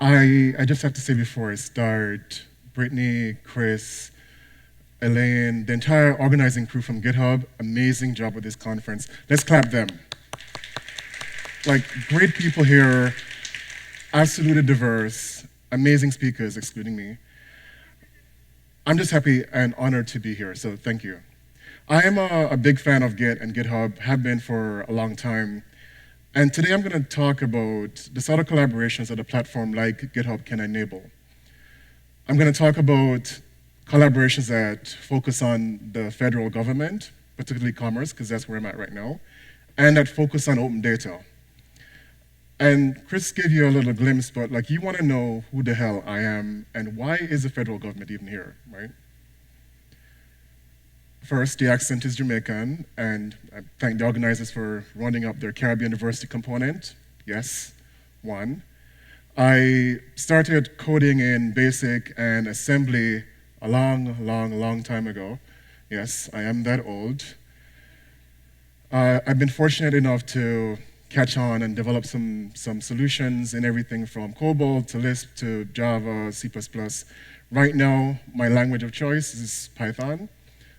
I just have to say before I start, Brittany, Chris, Elaine, the entire organizing crew from GitHub, amazing job with this conference. Let's clap them. Like, great people here, absolutely diverse, amazing speakers, excluding me. I'm just happy and honored to be here, so thank you. I am a big fan of Git and GitHub, have been for a long time. And today I'm going to talk about the sort of collaborations that a platform like GitHub can enable. I'm going to talk about collaborations that focus on the federal government, particularly commerce, because that's where I'm at right now, and that focus on open data. And Chris gave you a little glimpse, but like, you want to know who the hell I am and why is the federal government even here, right? First, the accent is Jamaican, and I thank the organizers for rounding up their Caribbean diversity component. Yes, one. I started coding in BASIC and assembly a long time ago. Yes, I am that old. I've been fortunate enough to catch on and develop some solutions in everything from COBOL to Lisp to Java, C++. Right now, my language of choice is Python.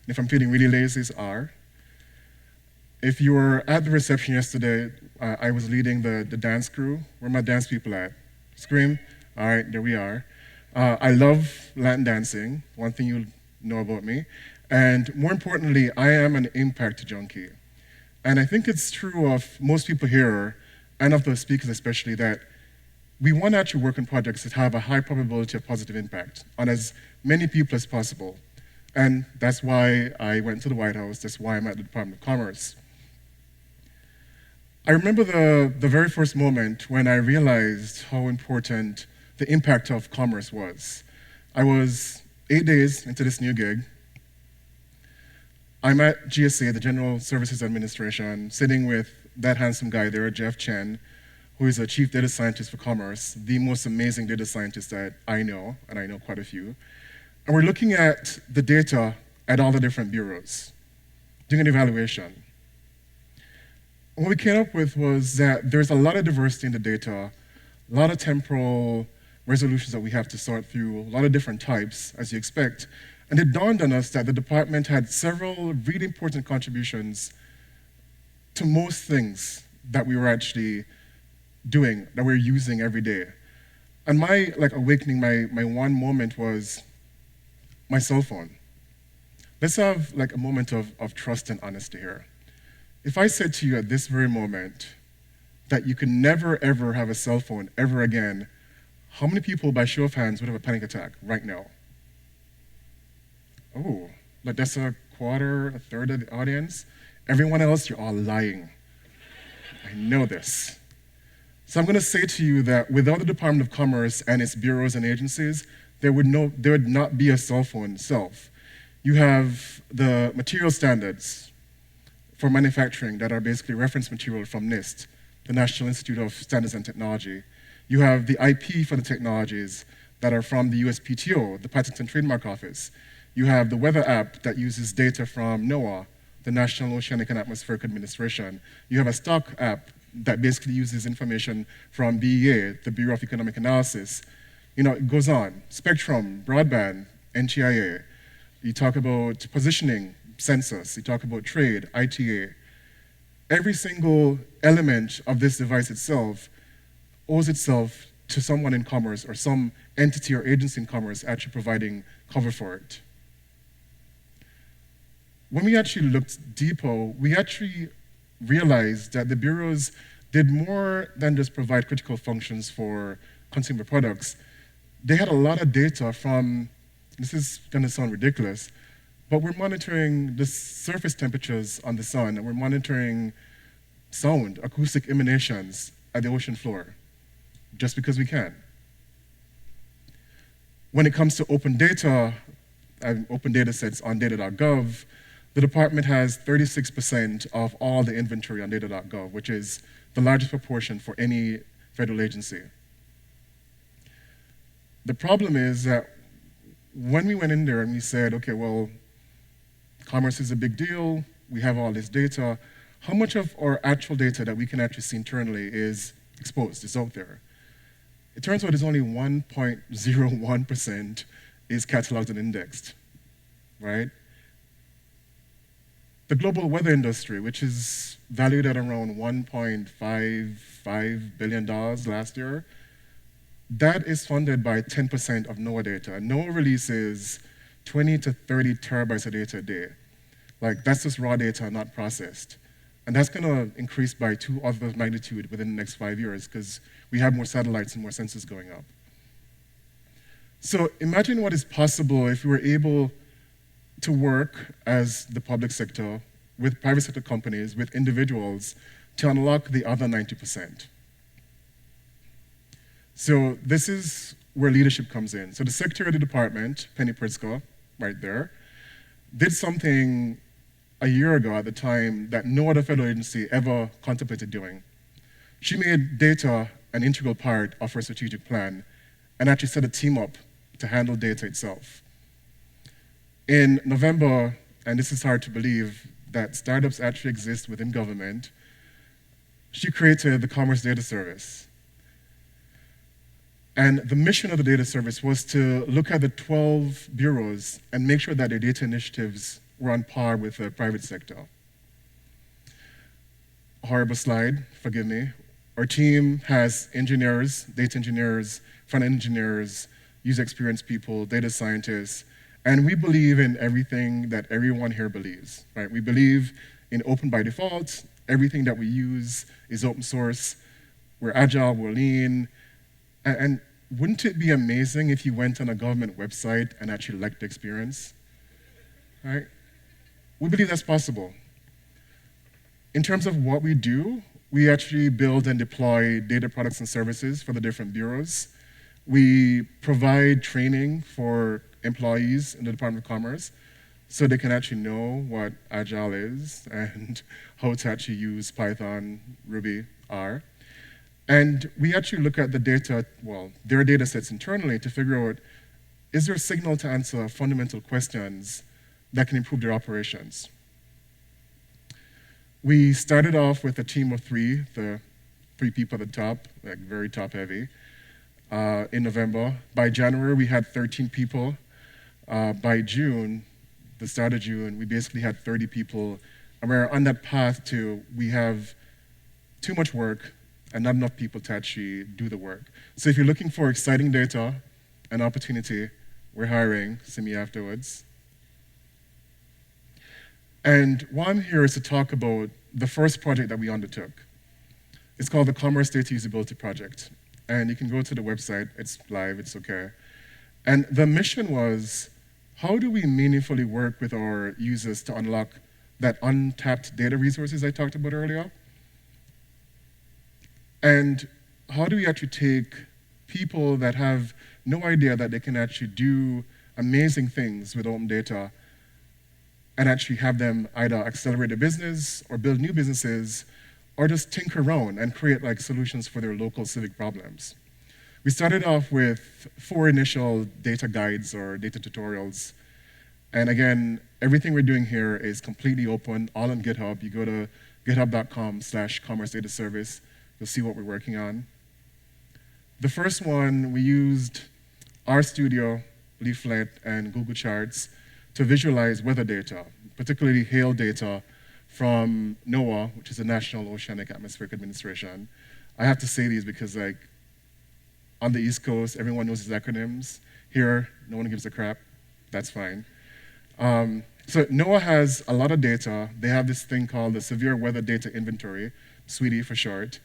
If I'm feeling really lazy, it's R. If you were at the reception yesterday, I was leading the dance crew. Where are my dance people at? Scream? All right, there we are. I love Latin dancing, one thing you'll know about me. And more importantly, I am an impact junkie. And I think it's true of most people here, and of the speakers especially, that we want to actually work on projects that have a high probability of positive impact on as many people as possible. And that's why I went to the White House. That's why I'm at the Department of Commerce. I remember the very first moment when I realized how important the impact of commerce was. I was 8 days into this new gig. I'm at GSA, the General Services Administration, sitting with that handsome guy there, Jeff Chen, who is a chief data scientist for commerce, the most amazing data scientist that I know, and I know quite a few. And we're looking at the data at all the different bureaus, doing an evaluation. What we came up with was that there's a lot of diversity in the data, a lot of temporal resolutions that we have to sort through, a lot of different types, as you expect. And it dawned on us that the department had several really important contributions to most things that we were actually doing, that we're using every day. And my awakening, my one moment was my cell phone. Let's have a moment of trust and honesty here. If I said to you at this very moment that you could never, ever have a cell phone ever again, how many people, by show of hands, would have a panic attack right now? Oh, like that's a quarter, a third of the audience. Everyone else, you're all lying. I know this. So I'm going to say to you that without the Department of Commerce and its bureaus and agencies, there would not be a cell phone itself. You have the material standards for manufacturing that are basically reference material from NIST, the National Institute of Standards and Technology. You have the IP for the technologies that are from the USPTO, the Patent and Trademark Office. You have the weather app that uses data from NOAA, the National Oceanic and Atmospheric Administration. You have a stock app that basically uses information from BEA, the Bureau of Economic Analysis. You know, it goes on. Spectrum, broadband, NTIA. You talk about positioning, census. You talk about trade, ITA. Every single element of this device itself owes itself to someone in commerce or some entity or agency in commerce actually providing cover for it. When we actually looked deeper, we actually realized that the bureaus did more than just provide critical functions for consumer products. They had a lot of data from, this is going to sound ridiculous, but we're monitoring the surface temperatures on the sun, and we're monitoring sound, acoustic emanations at the ocean floor, just because we can. When it comes to open data, open data sets on data.gov, the department has 36% of all the inventory on data.gov, which is the largest proportion for any federal agency. The problem is that when we went in there and we said, okay, well, commerce is a big deal, we have all this data, how much of our actual data that we can actually see internally is exposed, is out there? It turns out it's only 1.01% is cataloged and indexed, right? The global weather industry, which is valued at around $1.55 billion last year, that is funded by 10% of NOAA data. NOAA releases 20 to 30 terabytes of data a day. Like, that's just raw data, not processed. And that's going to increase by 2 orders of magnitude within the next 5 years because we have more satellites and more sensors going up. So imagine what is possible if we were able to work as the public sector, with private sector companies, with individuals, to unlock the other 90%. So this is where leadership comes in. So the Secretary of the Department, Penny Pritzker, right there, did something a year ago at the time that no other federal agency ever contemplated doing. She made data an integral part of her strategic plan and actually set a team up to handle data itself. In November, and this is hard to believe, that startups actually exist within government, she created the Commerce Data Service. And the mission of the data service was to look at the 12 bureaus and make sure that their data initiatives were on par with the private sector. Horrible slide, forgive me. Our team has engineers, data engineers, front-end engineers, user experience people, data scientists, and we believe in everything that everyone here believes, right? We believe in open by default. Everything that we use is open source. We're agile, we're lean. And wouldn't it be amazing if you went on a government website and actually liked the experience, right? We believe that's possible. In terms of what we do, we actually build and deploy data products and services for the different bureaus. We provide training for employees in the Department of Commerce so they can actually know what Agile is and how to actually use Python, Ruby, R. And we actually look at the data, well, their data sets internally to figure out, is there a signal to answer fundamental questions that can improve their operations? We started off with a team of 3, the 3 people at the top, like very top heavy, in November. By January, we had 13 people. By June, the start of June, we basically had 30 people. And we're on that path to, we have too much work and not enough people to actually do the work. So if you're looking for exciting data and opportunity, we're hiring. See me afterwards. And why I'm here is to talk about the first project that we undertook. It's called the Commerce Data Usability Project. And you can go to the website. It's live. It's OK. And the mission was, how do we meaningfully work with our users to unlock that untapped data resources I talked about earlier? And how do we actually take people that have no idea that they can actually do amazing things with open data and actually have them either accelerate their business or build new businesses or just tinker around and create like solutions for their local civic problems? We started off with 4 initial data guides or data tutorials. And again, everything we're doing here is completely open, all on GitHub. You go to github.com/commerce data service. You'll see what we're working on. The first one, we used RStudio, Leaflet, and Google Charts to visualize weather data, particularly hail data from NOAA, which is the National Oceanic Atmospheric Administration. I have to say these because, like, on the East Coast, everyone knows these acronyms. Here, no one gives a crap. That's fine. So NOAA has a lot of data. They have this thing called the Severe Weather Data Inventory, SWEDI for short.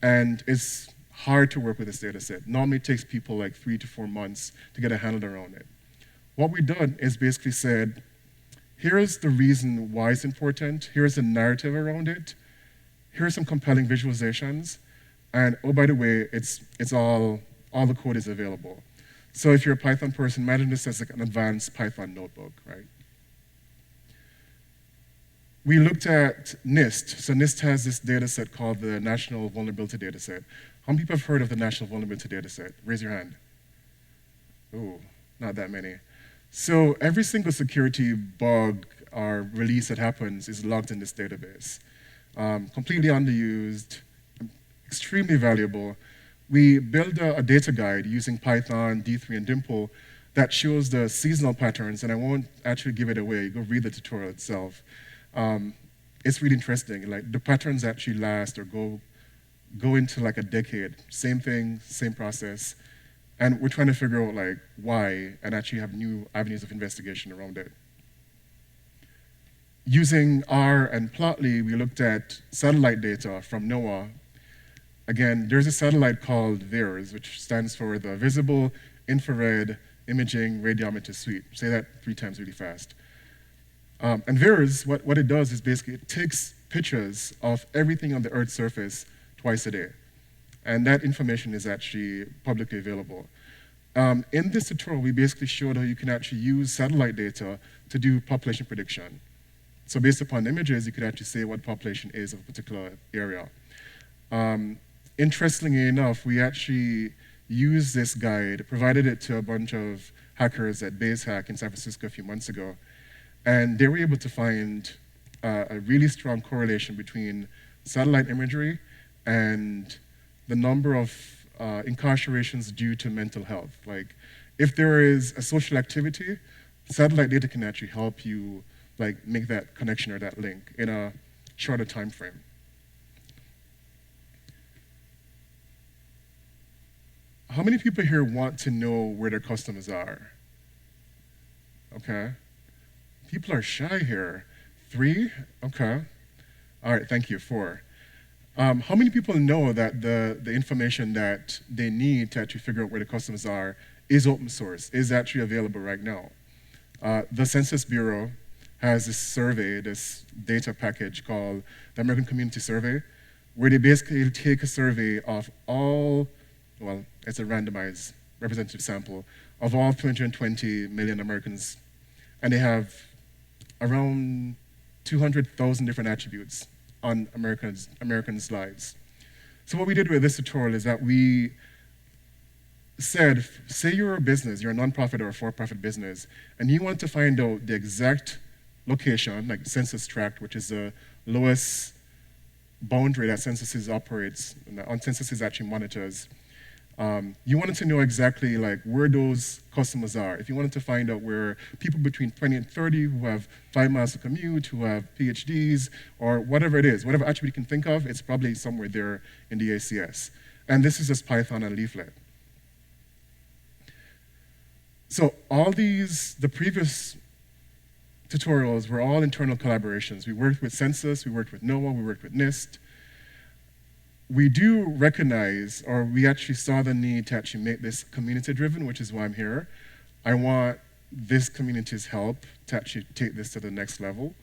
And it's hard to work with this data set. Normally it takes people like 3 to 4 months to get a handle around it. What we've done is basically said, here's the reason why it's important, here's the narrative around it, here's some compelling visualizations, and oh, by the way, it's all the code is available. So if you're a Python person, imagine this as like an advanced Python notebook, right? We looked at NIST. So NIST has this data set called the National Vulnerability Data Set. How many people have heard of the National Vulnerability Data Set? Raise your hand. Oh, not that many. So every single security bug or release that happens is logged in this database. Completely underused, extremely valuable. We built a data guide using Python, D3, and Dimple that shows the seasonal patterns, and I won't actually give it away. Go read the tutorial itself. It's really interesting. Like the patterns actually last or go into like a decade. Same thing, same process. And we're trying to figure out like why and actually have new avenues of investigation around it. Using R and Plotly, we looked at satellite data from NOAA. Again, there's a satellite called VIIRS, which stands for the Visible Infrared Imaging Radiometer Suite. Say that 3 times really fast. And VIIRS, what it does is basically it takes pictures of everything on the Earth's surface twice a day. And that information is actually publicly available. In this tutorial, we basically showed how you can actually use satellite data to do population prediction. So based upon images, you could actually say what population is of a particular area. Interestingly enough, we actually used this guide, provided it to a bunch of hackers at BaseHack in San Francisco a few months ago, and they were able to find a really strong correlation between satellite imagery and the number of incarcerations due to mental health. Like, if there is a social activity, satellite data can actually help you like make that connection or that link in a shorter time frame. How many people here want to know where their customers are? Okay. People are shy here. 3? Okay. All right, thank you. 4. How many people know that the information that they need to actually figure out where the customers are is open source, is actually available right now? The Census Bureau has this survey, this data package called the American Community Survey, where they basically take a survey of all, well, it's a randomized representative sample of all 220 million Americans, and they have around 200,000 different attributes on Americans' lives. So what we did with this tutorial is that we said, say you're a business, you're a nonprofit or a for-profit business, and you want to find out the exact location, like census tract, which is the lowest boundary that censuses operates, and censuses actually monitors. You wanted to know exactly like where those customers are. If you wanted to find out where people between 20 and 30 who have 5 miles to commute, who have PhDs, or whatever it is, whatever attribute you can think of, it's probably somewhere there in the ACS. And this is just Python and Leaflet. So all these, the previous tutorials were all internal collaborations. We worked with Census, we worked with NOAA, we worked with NIST. We do recognize, or we actually saw the need to actually make this community-driven, which is why I'm here. I want this community's help to actually take this to the next level.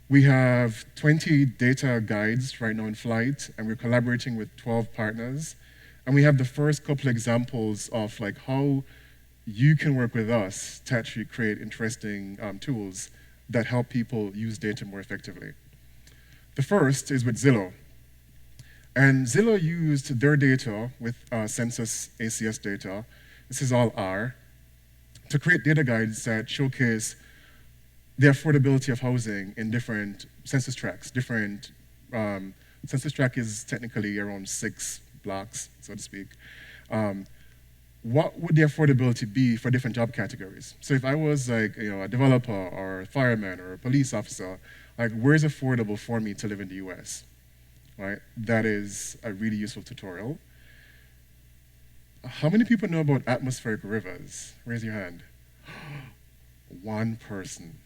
We have 20 data guides right now in flight, and we're collaborating with 12 partners. And we have the first couple examples of like how you can work with us to actually create interesting tools that help people use data more effectively. The first is with Zillow. And Zillow used their data with Census ACS data, this is all R, to create data guides that showcase the affordability of housing in different census tracts. Census tract is technically around 6 blocks, so to speak. What would the affordability be for different job categories? So if I was like a developer or a fireman or a police officer, like where's affordable for me to live in the US? Right? That is a really useful tutorial. How many people know about atmospheric rivers? Raise your hand. 1 person.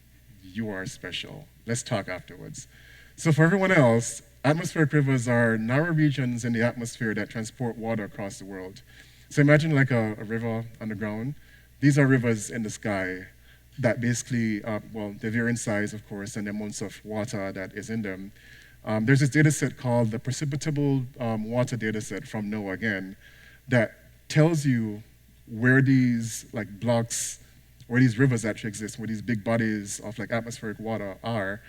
You are special. Let's talk afterwards. So for everyone else, atmospheric rivers are narrow regions in the atmosphere that transport water across the world. So imagine like a river underground. These are rivers in the sky that basically, well, they vary in size, of course, and the amounts of water that is in them. There's this data set called the Precipitable Water Data Set from NOAA again that tells you where these like blocks, where these rivers actually exist, where these big bodies of like atmospheric water are.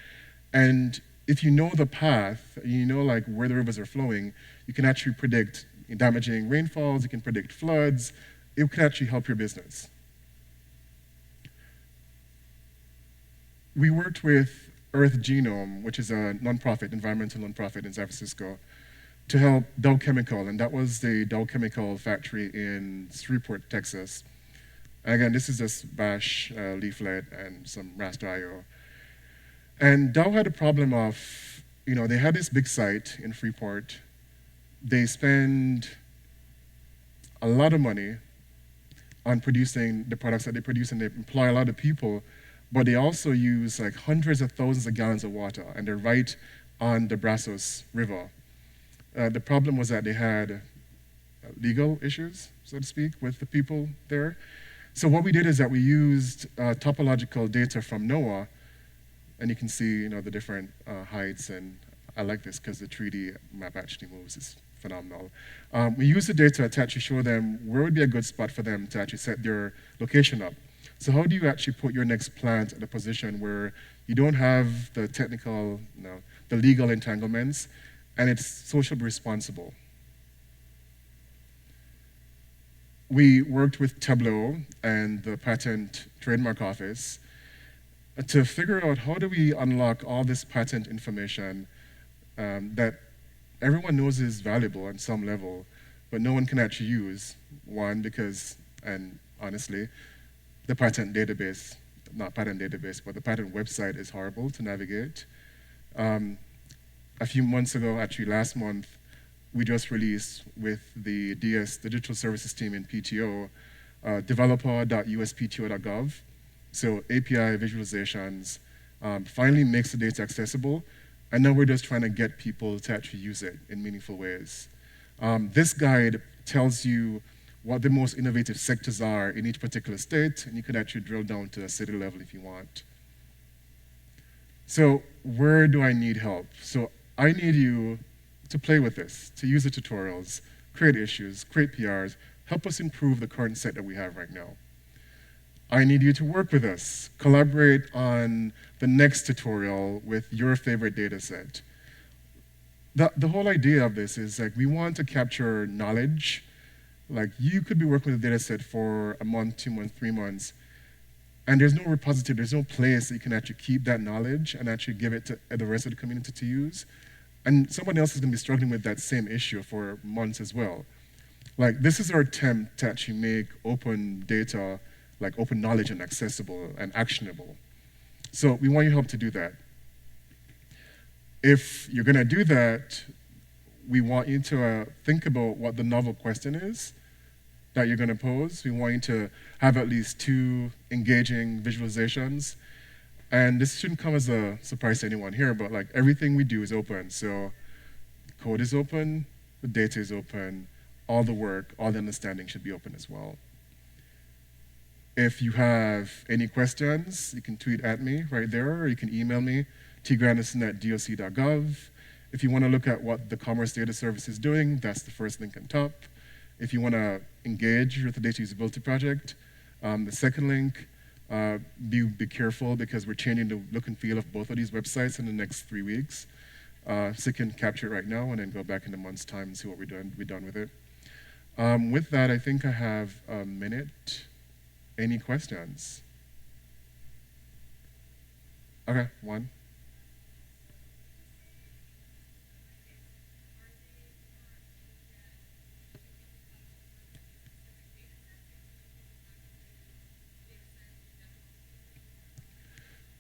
And if you know the path, you know like where the rivers are flowing, you can actually predict damaging rainfalls, you can predict floods, it can actually help your business. We worked with Earth Genome, which is a nonprofit, environmental nonprofit in San Francisco, to help Dow Chemical, and that was the Dow Chemical factory in Shreveport, Texas. And again, this is just bash, leaflet, and some raster.io. And Dow had a problem of, they had this big site in Freeport. They spend a lot of money on producing the products that they produce, and they employ a lot of people, but they also use like hundreds of thousands of gallons of water, and they're right on the Brazos River. The problem was that they had legal issues, so to speak, with the people there. So what we did is that we used topological data from NOAA, and you can see the different heights, and I like this because the 3D map actually moves. It's phenomenal. We used the data to actually show them where would be a good spot for them to actually set their location up. So how do you actually put your next plant at a position where you don't have the technical, the legal entanglements, and it's socially responsible? We worked with Tableau and the Patent Trademark Office to figure out how do we unlock all this patent information that everyone knows is valuable on some level, but no one can actually use. One, because, and honestly, the patent database, not patent database, but the patent website is horrible to navigate. A few months ago, actually last month, we just released with the DS, the Digital Services team in PTO, developer.uspto.gov. So API visualizations finally makes the data accessible, and now we're just trying to get people to actually use it in meaningful ways. This guide tells you what the most innovative sectors are in each particular state, and you could actually drill down to a city level if you want. So where do I need help? So I need you to play with this, to use the tutorials, create issues, create PRs, help us improve the current set that we have right now. I need you to work with us, collaborate on the next tutorial with your favorite data set. The whole idea of this is like we want to capture knowledge. Like you could be working with a data set for a month, 2 months, 3 months, and there's no repository, there's no place that you can actually keep that knowledge and actually give it to the rest of the community to use. And someone else is going to be struggling with that same issue for months as well. Like this is our attempt to actually make open data, like open knowledge and accessible and actionable. So we want your help to do that. If you're going to do that, we want you to think about what the novel question is that you're going to pose. We want you to have at least 2 engaging visualizations. And this shouldn't come as a surprise to anyone here, but like everything we do is open. So code is open, the data is open, all the work, all the understanding should be open as well. If you have any questions, you can tweet at me right there, or you can email me, tgrandison@doc.gov. If you want to look at what the Commerce Data Service is doing, that's the first link on top. If you want to engage with the Data Usability Project, the second link, be careful because we're changing the look and feel of both of these websites in the next 3 weeks. So you can capture it right now and then go back in a month's time and see what we're done with it. With that, I think I have a minute. Any questions? Okay, one.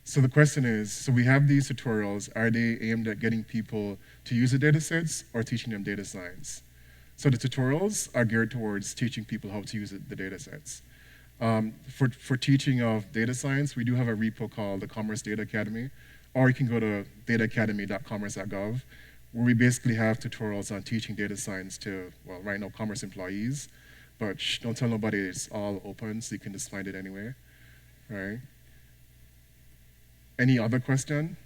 So the question is, so we have these tutorials, are they aimed at getting people to use the data sets or teaching them data science? So the tutorials are geared towards teaching people how to use the data sets. For teaching of data science, we do have a repo called the Commerce Data Academy, or you can go to dataacademy.commerce.gov, where we basically have tutorials on teaching data science to, well, right now, commerce employees, but don't tell nobody, it's all open, so you can just find it anyway, right? Any other question?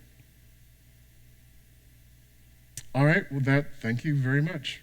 All right, well, thank you very much.